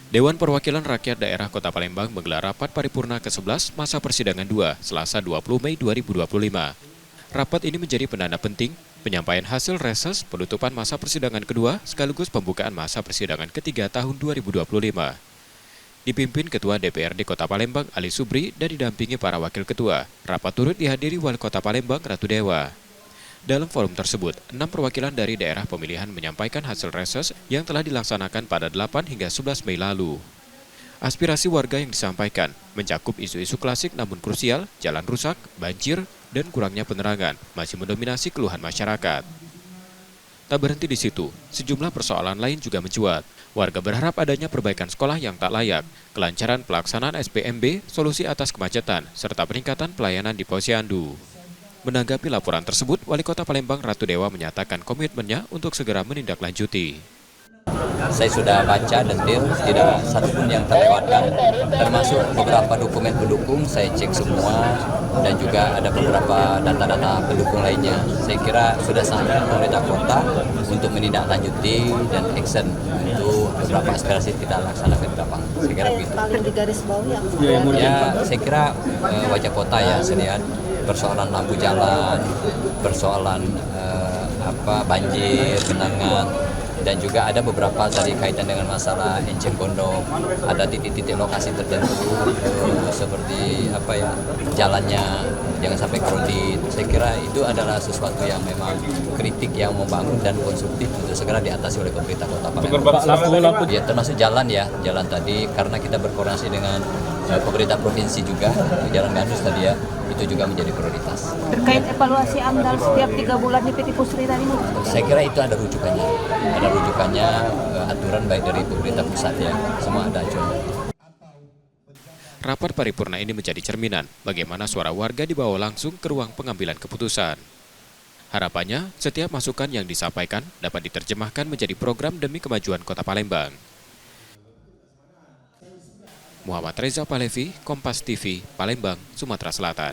Dewan Perwakilan Rakyat Daerah Kota Palembang menggelar rapat paripurna ke-11 masa persidangan 2, Selasa 20 Mei 2025. Rapat ini menjadi penanda penting penyampaian hasil reses penutupan masa persidangan kedua sekaligus pembukaan masa persidangan ketiga tahun 2025. Dipimpin Ketua DPRD Kota Palembang Ali Subri dan didampingi para wakil ketua. Rapat turut dihadiri Wali Kota Palembang Ratu Dewa. Dalam forum tersebut, 6 perwakilan dari daerah pemilihan menyampaikan hasil reses yang telah dilaksanakan pada 8 hingga 11 Mei lalu. Aspirasi warga yang disampaikan mencakup isu-isu klasik namun krusial, jalan rusak, banjir, dan kurangnya penerangan masih mendominasi keluhan masyarakat. Tak berhenti di situ, sejumlah persoalan lain juga mencuat. Warga berharap adanya perbaikan sekolah yang tak layak, kelancaran pelaksanaan SPMB, solusi atas kemacetan, serta peningkatan pelayanan di Posyandu. Menanggapi laporan tersebut, Wali Kota Palembang Ratu Dewa menyatakan komitmennya untuk segera menindaklanjuti. Saya sudah baca detail, tidak satupun yang terlewatkan, termasuk beberapa dokumen pendukung, saya cek semua, dan juga ada beberapa data-data pendukung lainnya. Saya kira sudah saatnya pemerintah kota untuk menindaklanjuti dan action untuk beberapa aspirasi kita laksanakan ke depan. Saya kira begitu. Paling di garis bawah yang saya kira wajah kota ya, saya lihat persoalan lampu jalan, persoalan banjir, genangan, dan juga ada beberapa tadi kaitan dengan masalah enceng gondok, ada titik-titik lokasi tertentu seperti jalannya jangan sampai kredit. Saya kira itu adalah sesuatu yang memang kritik yang membangun dan konstruktif untuk segera diatasi oleh pemerintah Kota Palembang. Ya, termasuk jalan tadi karena kita berkoordinasi dengan pemerintah provinsi juga, jalan gandus tadi ya, itu juga menjadi prioritas. terkait evaluasi AMDAL setiap 3 bulan di PT Pusri tadi. Saya kira itu ada rujukannya, aturan baik dari pemerintah pusat ya, semua ada acuan. Rapat paripurna ini menjadi cerminan bagaimana suara warga dibawa langsung ke ruang pengambilan keputusan. Harapannya, setiap masukan yang disampaikan dapat diterjemahkan menjadi program demi kemajuan Kota Palembang. Muhammad Reza Palevi, Kompas TV, Palembang, Sumatera Selatan.